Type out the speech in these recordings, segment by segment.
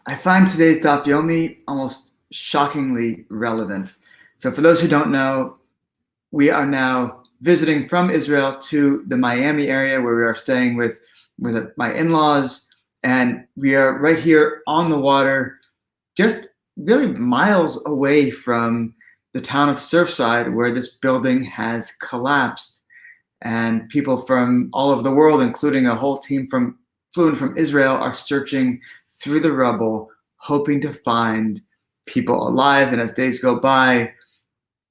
I find today's Daf Yomi almost shockingly relevant. So for those who don't know, we are now visiting from Israel to the Miami area where we are staying with my in-laws, and we are right here on the water, just really miles away from the town of Surfside where this building has collapsed. And people from all over the world, including a whole team flew in from Israel, are searching through the rubble, hoping to find people alive. And as days go by,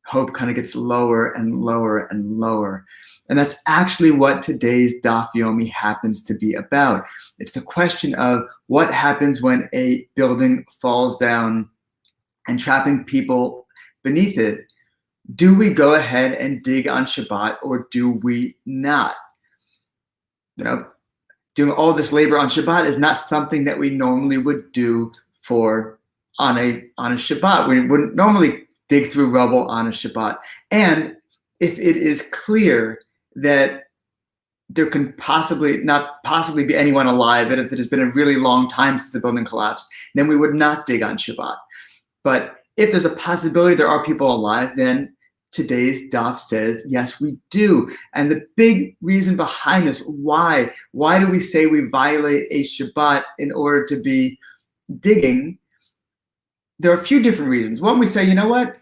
hope kind of gets lower and lower and lower. And that's actually what today's Daf Yomi happens to be about. It's the question of what happens when a building falls down and trapping people beneath it. Do we go ahead and dig on Shabbat, or do we not? Doing all this labor on Shabbat is not something that we normally would do on a Shabbat. We wouldn't normally dig through rubble on a Shabbat. And if it is clear that there can not possibly be anyone alive, and if it has been a really long time since the building collapsed, then we would not dig on Shabbat. But if there's a possibility there are people alive, then today's Daf says, yes, we do. And the big reason behind this, why do we say we violate a Shabbat in order to be digging? There are a few different reasons. One, we say, you know what?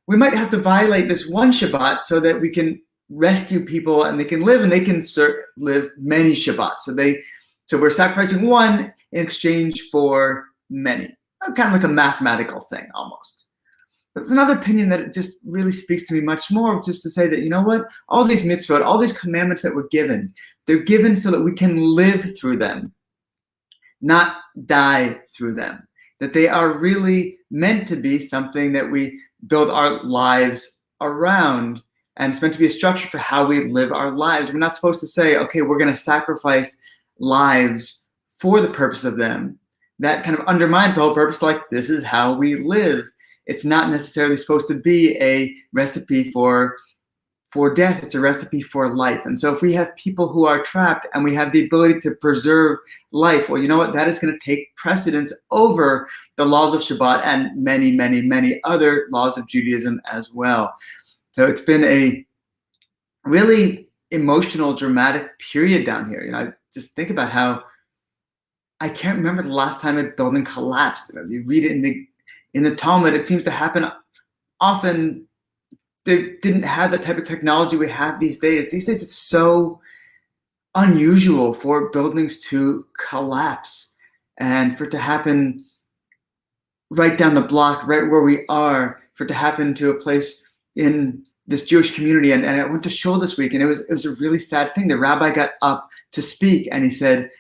We might have to violate this one Shabbat so that we can rescue people and they can live, and they can live many Shabbats. So we're sacrificing one in exchange for many. Kind of like a mathematical thing almost. But there's another opinion that it just really speaks to me much more, just to say that, you know what, all these mitzvot, all these commandments that were given, they're given so that we can live through them, not die through them. That they are really meant to be something that we build our lives around, and it's meant to be a structure for how we live our lives. We're not supposed to say, okay, we're going to sacrifice lives for the purpose of them. That kind of undermines the whole purpose, like this is how we live. It's not necessarily supposed to be a recipe for death. It's a recipe for life. And so if we have people who are trapped and we have the ability to preserve life, well, you know what? That is going to take precedence over the laws of Shabbat and many, many, many other laws of Judaism as well. So it's been a really emotional, dramatic period down here. I just think about how I can't remember the last time a building collapsed. You read it in the Talmud, it seems to happen often. They didn't have that type of technology we have these days. These days, it's so unusual for buildings to collapse, and for it to happen right down the block, right where we are, for it to happen to a place in this Jewish community. And I went to shul this week, and it was a really sad thing. The rabbi got up to speak, and he said,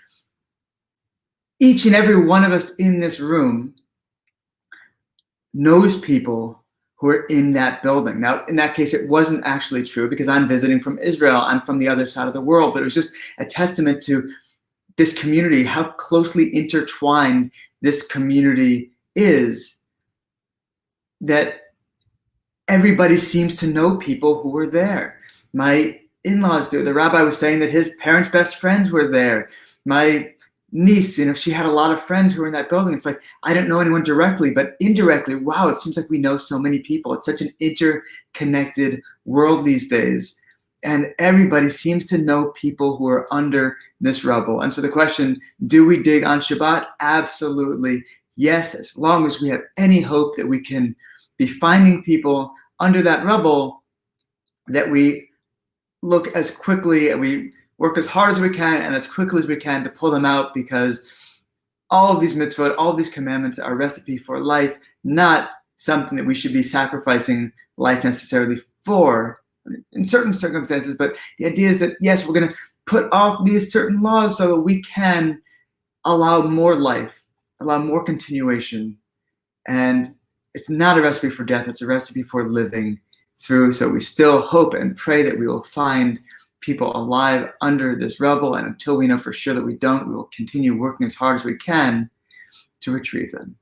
each and every one of us in this room knows people who are in that building. Now, in that case, it wasn't actually true because I'm visiting from Israel. I'm from the other side of the world, but it was just a testament to this community, how closely intertwined this community is, that everybody seems to know people who were there. My in-laws do. The rabbi was saying that his parents' best friends were there. My niece, she had a lot of friends who were in that building. It's like, I didn't know anyone directly, but indirectly, wow, it seems like we know so many people. It's such an interconnected world these days. And everybody seems to know people who are under this rubble. And so the question, do we dig on Shabbat? Absolutely yes, as long as we have any hope that we can be finding people under that rubble, that we look as quickly and we work as hard as we can and as quickly as we can to pull them out, because all of these mitzvot, all of these commandments are a recipe for life, not something that we should be sacrificing life necessarily for in certain circumstances. But the idea is that, yes, we're going to put off these certain laws so that we can allow more life, allow more continuation. And it's not a recipe for death. It's a recipe for living through. So we still hope and pray that we will find people alive under this rubble, and until we know for sure that we don't, we will continue working as hard as we can to retrieve them.